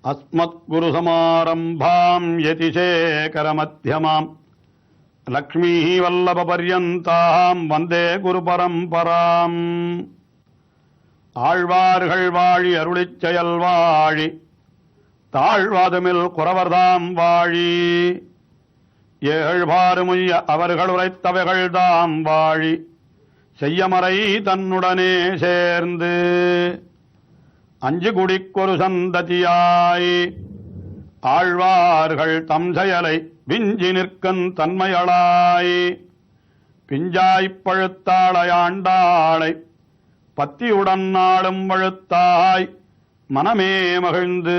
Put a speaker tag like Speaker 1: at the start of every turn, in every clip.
Speaker 1: அஸ்மத்குருசமாரம்பாம் யதிசேகரமத்யமாம் லக்ஷ்மீ வல்லபபர்யந்தாம் வந்தே குரு பரம்பராம். ஆழ்வார்கள் வாழி அருளிச் செயல் வாழி தாழ்வாதுமில் குறவர்தாம் வாழி ஏழ்வாறுமுய்ய அவர்கள் உரைத்தவைகள்தாம் வாழி செய்யமறை தன்னுடனே சேர்ந்து அஞ்சு குடிக்கொரு சந்ததியாய் ஆழ்வார்கள் தம் செயலை விஞ்சி நிற்கும் தன்மையளாய் பிஞ்சாய்ப் பழுத்தாளையாண்டாளை பத்தியுடன் நாளும் வழுத்தாய் மனமே மகிழ்ந்து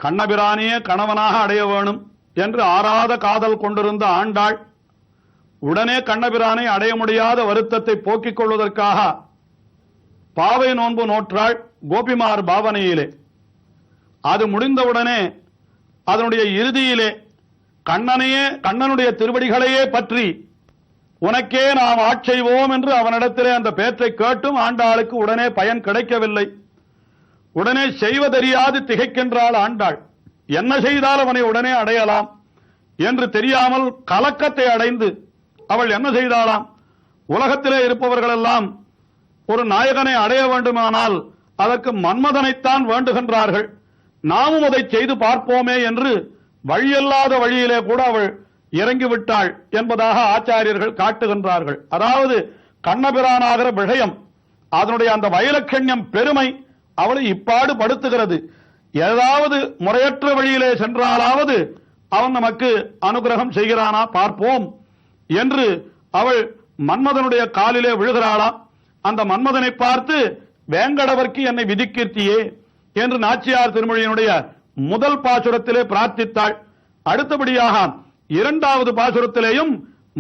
Speaker 1: கண்ணபிரானியே கணவனாக அடைய வேணும் என்று ஆறாத காதல் கொண்டிருந்த ஆண்டாள் உடனே கண்ணபிரானை அடைய முடியாத வருத்தத்தை போக்கிக் கொள்வதற்காக பாவை நோன்பு நோற்றாள் கோபிமார் பாவனையிலே. அது முடிந்தவுடனே அதனுடைய இறுதியிலே கண்ணனுடைய திருவடிகளையே பற்றி உனக்கே நாம் ஆட்செய்வோம் என்று அவனிடத்திலே அந்த பேற்றை கேட்டும் ஆண்டாளுக்கு உடனே பயன் கிடைக்கவில்லை. உடனே செய்வதறியாது திகைக்கின்றாள் ஆண்டாள். என்ன செய்தால் அவனை உடனே அடையலாம் என்று தெரியாமல் கலக்கத்தை அடைந்து அவள் என்ன செய்தாளாம், உலகத்திலே இருப்பவர்கள் எல்லாம் ஒரு நாயகனை அடைய வேண்டுமானால் அதற்கு மன்மதனைத்தான் வேண்டுகின்றார்கள், நாமும் அதை செய்து பார்ப்போமே என்று வழியல்லாத வழியிலே கூட அவள் இறங்கிவிட்டாள் என்பதாக ஆச்சாரியர்கள் காட்டுகின்றார்கள். அதாவது கண்ணபிரானாகிற விஷயம், அதனுடைய அந்த வைலட்சண்யம் பெருமை அவளை இப்பாடு படுத்துகிறது. ஏதாவது முறையற்ற வழியிலே சென்றாலாவது அவன் நமக்கு அனுகிரகம் செய்கிறானா பார்ப்போம் என்று அவள் மன்மதனுடைய காலிலே விழுகிறாளாம். அந்த மன்மதனை பார்த்து வேங்கடவர்க்கு என்னை விதிக்கீர்த்தியே என்று நாச்சியார் திருமொழியினுடைய முதல் பாசுரத்திலே பிரார்த்தித்தாள். அடுத்தபடியாக இரண்டாவது பாசுரத்திலேயும்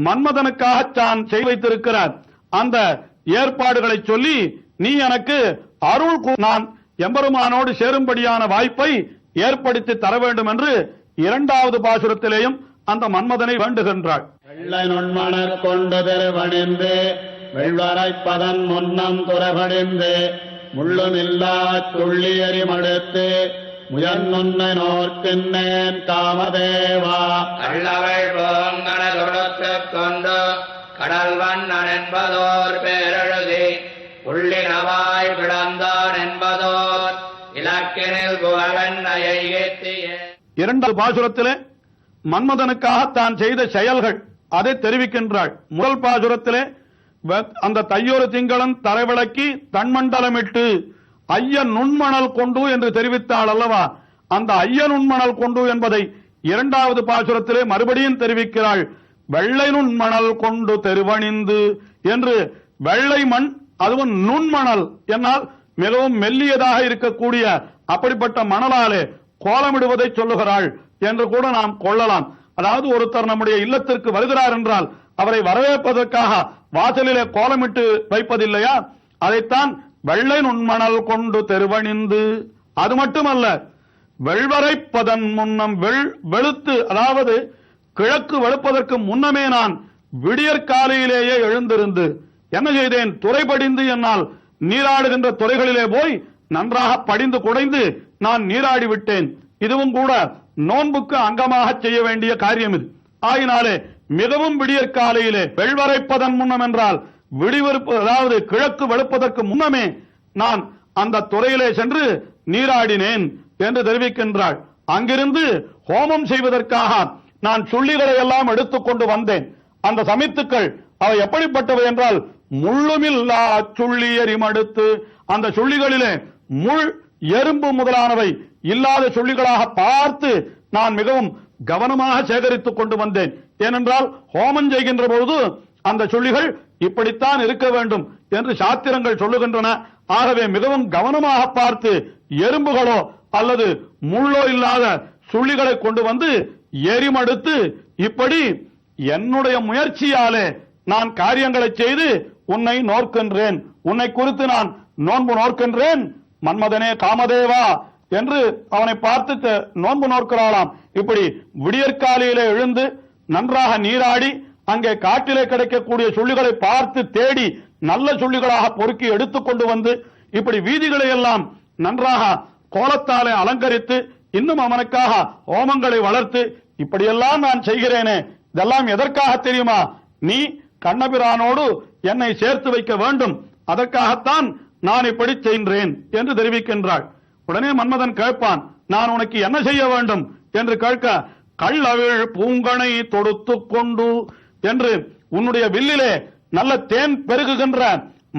Speaker 1: மன்மதனுக்காக தான் செய்து வைத்திருக்கிறார் அந்த ஏற்பாடுகளை சொல்லி நீ எனக்கு அருள், நான் எம்பெருமானோடு சேரும்படியான வாய்ப்பை ஏற்படுத்தி தர வேண்டும் என்று இரண்டாவது பாசுரத்திலேயும் அந்த மன்மதனை வேண்டுகின்றாள்.
Speaker 2: வெள்ளை நுண்மணர் கொண்டு திருவணிந்து வெள்வரைப்பதன் முன்னம் துறவடிந்து முள்ளுமில்லா துள்ளியறி மடுத்து முயன்னுன்னை நோர்க்கின்னேன் காமதேவா
Speaker 3: கள்ளவள் போங்கன தொடுத்துக் கொண்டு கடல் வண்ணன் என்பதோர் பேரெழுதி புள்ளினவாய் பிளந்தான் என்பதோர் இலக்கினில் புகழென்னையை ஏத்திய.
Speaker 1: இரண்டாவது பாசுரத்திலே மன்மதனுக்காக தான் செய்த செயல்கள் அதை தெரிவிக்கின்றாள். முதல் பாசுரத்திலே அந்த தையொரு திங்களன் தரைவிளக்கி தன்மண்டலமிட்டு ஐய நுண்மணல் கொண்டு என்று தெரிவித்தாள் அல்லவா, அந்த ஐய நுண்மணல் கொண்டு என்பதை இரண்டாவது பாசுரத்திலே மறுபடியும் தெரிவிக்கிறாள். வெள்ளை நுண்மணல் கொண்டு தெருவணிந்து என்று வெள்ளை மண், அதுவும் நுண்மணல் என்னால் மிகவும் மெல்லியதாக இருக்கக்கூடிய அப்படிப்பட்ட மணலாலே கோலமிடுவதை சொல்லுகிறாள் என்று கூட நாம் கொள்ளலாம். அதாவது ஒருத்தர் நம்முடைய இல்லத்திற்கு வருகிறார் என்றால் அவரை வரவேற்பதற்காக வாசலிலே கோலமிட்டு வைப்பதில்லையா, அதைத்தான் வெள்ளை நுண்மணல் கொண்டு தெருவணிந்து. அது மட்டுமல்ல, வெள்வரைப்பதன் முன்னம் வெளுத்து, அதாவது கிழக்கு வெளுப்பதற்கு முன்னமே நான் விடியற்காலையிலேயே எழுந்திருந்து என்ன செய்தேன், துறை படிந்து என்னால் நீராடுகின்ற துறைகளிலே போய் நன்றாக படிந்து குடைந்து நான் நீராடி விட்டேன். இதுவும் கூட நோன்புக்கு அங்கமாக செய்ய வேண்டிய காரியம் இது. ஆயினாலே மிகவும் விடியற்காலையிலே வெள்வரைப்பதன் முன்னம் என்றால் விடிவெறுப்பு, அதாவது கிழக்கு வெளுப்பதற்கு முன்னமே நான் அந்த துறையிலே சென்று நீராடினேன் என்று தெரிவிக்கின்றாள். அங்கிருந்து ஹோமம் செய்வதற்காக நான் சுள்ளிகளை எல்லாம் எடுத்துக்கொண்டு வந்தேன். அந்த சமித்துக்கள் அவை எப்படிப்பட்டவை என்றால் முள்ளுமில்லா சுள்ளி எரிமடுத்து, அந்த சுள்ளிகளிலே முள் எறும்பு முதலானவை இல்லாத சுள்ளிகளாக பார்த்து நான் மிகவும் கவனமாக சேகரித்துக் கொண்டு வந்தேன். ஏனென்றால் ஹோமம் செய்கின்ற பொழுது அந்த சுள்ளிகள் இப்படித்தான் இருக்க வேண்டும் என்று சாத்திரங்கள் சொல்லுகின்றன. ஆகவே மிகவும் கவனமாக பார்த்து எறும்புகளோ அல்லது முள்ளோ இல்லாத சுள்ளிகளை கொண்டு வந்து எரிமடுத்து, இப்படி என்னுடைய முயற்சியாலே நான் காரியங்களை செய்து உன்னை நோர்க்கின்றேன், உன்னை குறித்து நான் நோன்பு நோர்க்கின்றேன் மன்மதனே காமதேவா என்று அவனை பார்த்து நோன்பு நோக்கிறாளாம். இப்படி விடியற்காலையிலே எழுந்து நன்றாக நீராடி அங்கே காட்டிலே கிடைக்கக்கூடிய சுள்ளிகளை பார்த்து தேடி நல்ல சுள்ளிகளாக பொறுக்கி எடுத்துக்கொண்டு வந்து இப்படி வீதிகளை எல்லாம் நன்றாக கோலத்தாலே அலங்கரித்து இன்னும் அவனுக்காக ஹோமங்களை வளர்த்து இப்படியெல்லாம் நான் செய்கிறேனே, இதெல்லாம் எதற்காக தெரியுமா? நீ கண்ணபிரானோடு என்னை சேர்த்து வைக்க வேண்டும், அதற்காகத்தான் நான் இப்படி செய்கிறேன் என்று தெரிவிக்கின்றாள். உடனே மன்மதன் கேட்பான், நான் உனக்கு என்ன செய்ய வேண்டும் என்று கேட்க, கள்ளவிழ் பூங்கனை தொடுத்து கொண்டு என்று உன்னுடைய வில்லிலே நல்ல தேன் பெருகுகின்ற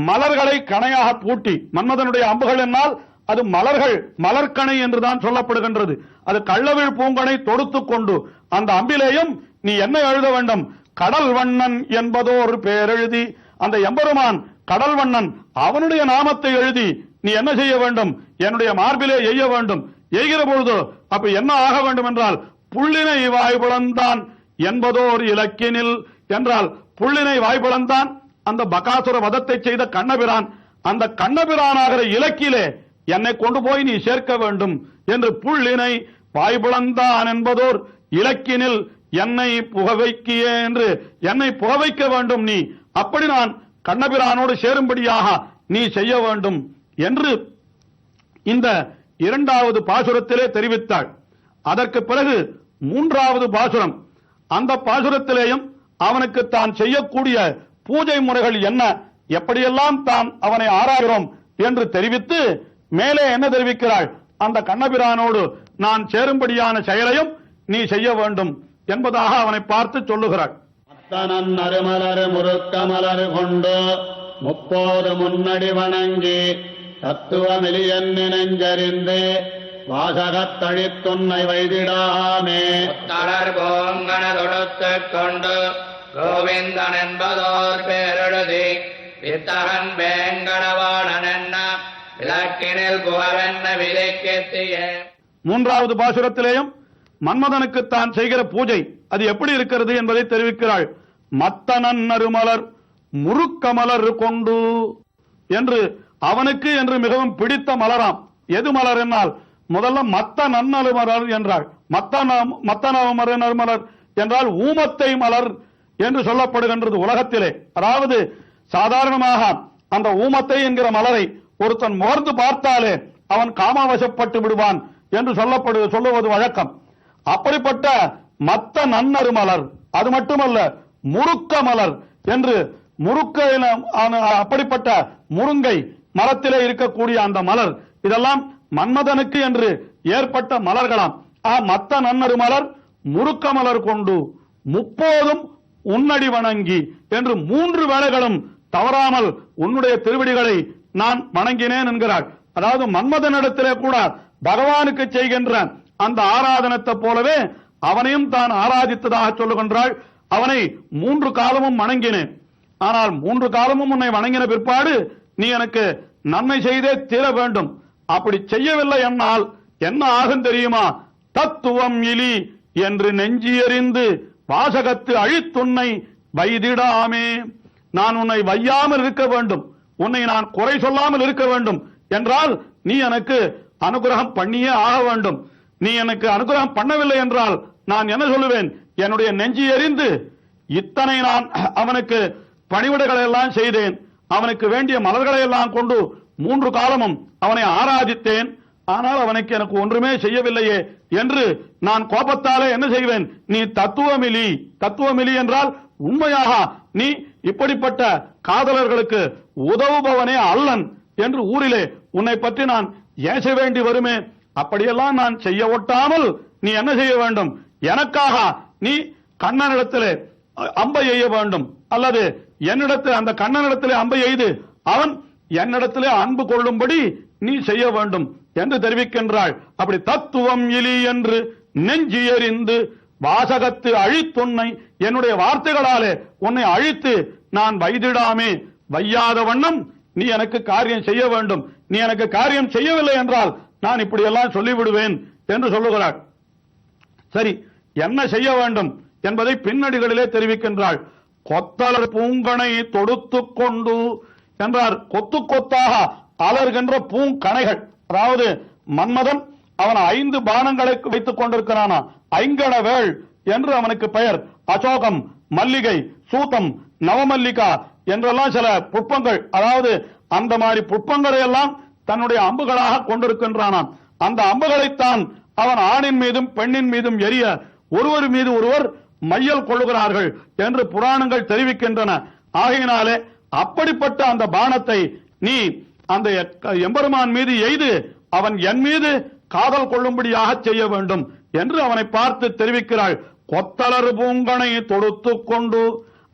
Speaker 1: மலர்களை கணையாக பூட்டி, மன்மதனுடைய அம்புகள் என்னால் அது மலர்கள், மலர்கணை என்றுதான் சொல்லப்படுகின்றது. அது கள்ளவிழ் பூங்கனை தொடுத்து கொண்டு அந்த அம்பிலேயும் நீ என்ன எழுத வேண்டும்? கடல் வண்ணன் என்பதோர் பேரெழுதி, அந்த எம்பெருமான் கடல் வண்ணன் அவனுடைய நாமத்தை எழுதி நீ என்ன செய்ய வேண்டும்? என்னுடைய மார்பிலே எய்ய வேண்டும். எய்கிற பொழுது அப்ப என்ன ஆக வேண்டும் என்றால், புள்ளினை வாய்புலந்தான் என்பதோர் இலக்கினில் என்றால், புள்ளினை வாய்புலந்தான் அந்த பகாசுர வதத்தை செய்த கண்ணபிரான், அந்த கண்ணபிரானாகிற இலக்கிலே என்னை கொண்டு போய் நீ சேர்க்க வேண்டும் என்று புள்ளினை வாய்புலந்தான் என்பதோர் இலக்கினில் என்னை புகவைக்கிய என்று என்னை புகவைக்க வேண்டும் நீ, அப்படி நான் கண்ணபிரானோடு சேரும்படியாக நீ செய்ய வேண்டும் என்று இந்த இரண்டாவது பாசுரத்திலே தெரிவித்தாள். அதற்கு பிறகு மூன்றாவது பாசுரம், அந்த பாசுரத்திலேயும் அவனுக்கு தான் செய்யக்கூடிய பூஜை முறைகள் என்ன, எப்படியெல்லாம் தான் அவனை ஆராய்கிறோம் என்று தெரிவித்து மேலே என்ன தெரிவிக்கிறாள்? அந்த கண்ணபிரானோடு நான் சேரும்படியான செயலையும் நீ செய்ய வேண்டும் என்பதாக அவனை பார்த்து சொல்லுகிறாள்.
Speaker 2: அத்தனன் அருமலர் முருக்கமலர் கொண்டு முப்போது முன்னடி வணங்கி தத்துவமெலியன் நெஞ்சறிந்து வாசகத்தழித்துன்னை வைதிடாமே.
Speaker 3: தளர் போங்கன தொடுத்து கொண்டு கோவிந்தன் என்பதோர் பேரெழுதி வித்தகன் வேங்கடவாணன் என்ன விளக்கினில் புகவென்ன விதைக்கெத்திய.
Speaker 1: மூன்றாவது பாசுரத்திலேயும் மன்மதனுக்கு தான் செய்கிற பூஜை அது எப்படி இருக்கிறது என்பதை தெரிவிக்கிறாள். மத்தனன் அருமலர் முருக்கமலர் கொண்டு என்று அவனுக்கு என்று மிகவும் பிடித்த மலராம். எது மலர் என்னால் முதல்ல மத்த நன்னருமலர் என்றாள். மத்த நருமலர் என்றால் ஊமத்தை மலர் என்று சொல்லப்படுகின்றது உலகத்திலே. அதாவது சாதாரணமாக அந்த ஊமத்தை என்கிற மலரை ஒருத்தன் முகர்ந்து பார்த்தாலே அவன் காமவசப்பட்டு விடுவான் என்று சொல்லுவது வழக்கம். அப்படிப்பட்ட மத்த நன்னருமலர், அது மட்டுமல்ல முருக்க மலர் என்று முருக்க அப்படிப்பட்ட முருங்கை மரத்திலே இருக்கக்கூடிய அந்த மலர், இதெல்லாம் மன்மதனுக்கு என்று ஏற்பட்ட மலர்களாம். மத்த நன்னரு மலர் முருக்க மலர் கொண்டு முப்போதும் உன்னடி வணங்கி என்று 3 வேளைகளும் தவறாமல் உன்னுடைய திருவடிகளை நான் வணங்கினேன் என்கிறாள். அதாவது மன்மதனிடத்திலே கூட பகவானுக்கு செய்கின்ற அந்த ஆராதனத்தை போலவே அவனையும் தான் ஆராதித்ததாக சொல்லுகின்றாள். அவனை 3 காலமும் வணங்கினேன். ஆனால் 3 காலமும் உன்னை வணங்கின பிற்பாடு நீ எனக்கு நன்மை செய்தே தீர வேண்டும். அப்படி செய்யவில்லை என்னால் என்ன ஆகும் தெரியுமா? தத்துவம் இலி என்று நெஞ்சியறிந்து வாசகத்து அழித்துன்னை வைதிடாமே. நான் உன்னை வையாமல் இருக்க வேண்டும், உன்னை நான் குறை சொல்லாமல் இருக்க வேண்டும் என்றால் நீ எனக்கு அனுகிரகம் பண்ணியே ஆக வேண்டும். நீ எனக்கு அனுகிரகம் பண்ணவில்லை என்றால் நான் என்ன சொல்லுவேன்? என்னுடைய நெஞ்சி எறிந்து இத்தனை நான் அவனுக்கு பணிவிடைகளை எல்லாம் செய்தேன், அவனுக்கு வேண்டிய மலர்களை எல்லாம் கொண்டு 3 காலமும் அவனை ஆராதித்தேன், ஆனால் அவனுக்கு எனக்கு ஒன்றுமே செய்யவில்லையே என்று நான் கோபத்தாலே என்ன செய்வேன்? நீ தத்துவமிலி என்றால் உண்மையாக நீ இப்படிப்பட்ட காதலர்களுக்கு உதவுபவனே அல்லன் என்று ஊரிலே உன்னை பற்றி நான் ஏச வேண்டி வருமே. அப்படியெல்லாம் நான் செய்ய ஒட்டாமல் நீ என்ன செய்ய வேண்டும்? எனக்காக நீ கண்ணனிடத்திலே அம்பை எய்ய வேண்டும், அல்லது என்னிடத்தில் அந்த கண்ணனிடத்திலே அம்பை எய்து அவன் என்னிடத்திலே அன்பு கொள்ளும்படி நீ செய்ய வேண்டும் என்று தெரிவிக்கின்றாள். அப்படி தத்துவம் இலி என்று நெஞ்சி எறிந்து வாசகத்து அழித்துன்னை, என்னுடைய வார்த்தைகளாலே உன்னை அழித்து நான் வைதிடாமே, வையாத வண்ணம் நீ எனக்கு காரியம் செய்ய வேண்டும். நீ எனக்கு காரியம் செய்யவில்லை என்றால் நான் இப்படியெல்லாம் சொல்லிவிடுவேன் என்று சொல்லுகிறாள். சரி, என்ன செய்ய வேண்டும் என்பதை பின்னடிகளிலே தெரிவிக்கின்றாள். கொத்தலர் பூங்கனை தொடுத்து கொண்டு என்றார். கொத்து கொத்தாக அலர்கின்ற பூங்கணைகள், அதாவது மன்மதன் அவன் 5 பானங்களை வைத்துக் கொண்டிருக்கிறானா. ஐங்கணவேள் என்று அவனுக்கு பெயர். அசோகம், மல்லிகை, சூதம், நவமல்லிகா என்றெல்லாம் சில புஷ்பங்கள், அதாவது அந்த மாதிரி புஷ்பங்களை எல்லாம் தன்னுடைய அம்புகளாக கொண்டிருக்கின்றானாம். அந்த அம்புகளைத்தான் அவன் ஆணின் மீதும் பெண்ணின் மீதும் எரிய ஒருவர் மீது ஒருவர் மையல் கொள்ளுகிறார்கள் என்று புராணங்கள் தெரிவிக்கின்றன. ஆகையினாலே அப்படிப்பட்ட அந்த பானத்தை நீ அந்த எம்பெருமான் மீது எய்து அவன் என் மீது காதல் கொள்ளும்படியாக செய்ய வேண்டும் என்று அவனை பார்த்து தெரிவிக்கிறாள். கொத்தலர் பூங்கனை தொடுத்து கொண்டு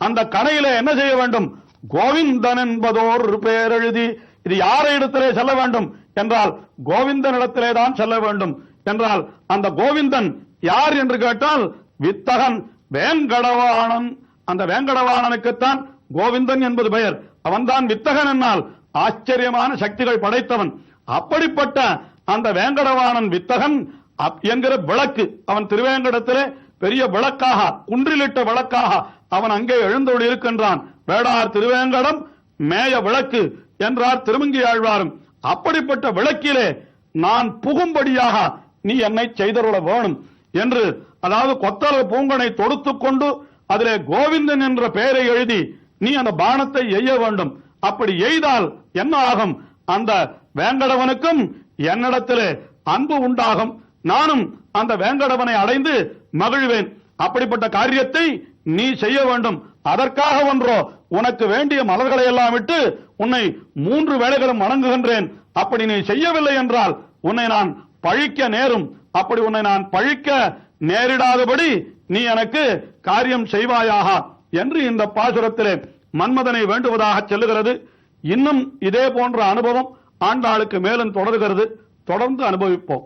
Speaker 1: அந்த கணையில என்ன செய்ய வேண்டும்? கோவிந்தன் என்பதோர் பேரெழுதி. இது யாரை இடத்திலே செல்ல வேண்டும் என்றால் கோவிந்தனிடத்திலே தான் செல்ல வேண்டும் என்றால் அந்த கோவிந்தன் யார் என்று கேட்டால் வித்தகன் வேங்கடவாணன். அந்த வேங்கடவாணனுக்குத்தான் கோவிந்தன் என்பது பெயர். அவன்தான் வித்தகன் என்னால் ஆச்சரியமான சக்திகள் படைத்தவன். அப்படிப்பட்ட அந்த வேங்கடவாணன் வித்தகன் என்கிற விளக்கு அவன் திருவேங்கடத்திலே பெரிய விளக்காக குன்றிலிட்ட விளக்காக அவன் அங்கே எழுந்தோடு இருக்கின்றான். வேடார் திருவேங்கடம் மேய விளக்கு என்றார் திருமங்கி ஆழ்வாரும். அப்படிப்பட்ட விளக்கிலே நான் புகும்படியாக நீ என்னை செய்தருள வேணும் என்று, அதாவது கொத்தலர் பூங்கனை தொடுத்துக் கொண்டு அதிலே கோவிந்தன் என்ற பெயரை எழுதி நீ அந்த பானத்தை எய்ய வேண்டும். அப்படி எய்தால் என்ன ஆகும்? அந்த வேங்கடவனுக்கும் என்னிடத்திலே அன்பு உண்டாகும். நானும் அந்த வேங்கடவனை அடைந்து மகிழ்வேன். அப்படிப்பட்ட காரியத்தை நீ செய்ய வேண்டும். அதற்காக ஒன்றோ உனக்கு வேண்டிய மலர்களை எல்லாம் விட்டு உன்னை 3 வேளைகளும் வணங்குகின்றேன். அப்படி நீ செய்யவில்லை என்றால் உன்னை நான் பழிக்க நேரும். அப்படி உன்னை நான் பழிக்க நேரிடாதபடி நீ எனக்கு காரியம் செய்வாயாக என்று இந்த பாசுரத்திலே மன்மதனை வேண்டுவதாக செல்லுகிறது. இன்னும் இதே போன்ற அனுபவம் ஆண்டாளுக்கு மேலும் தொடர்கிறது. தொடர்ந்து அனுபவிப்போம்.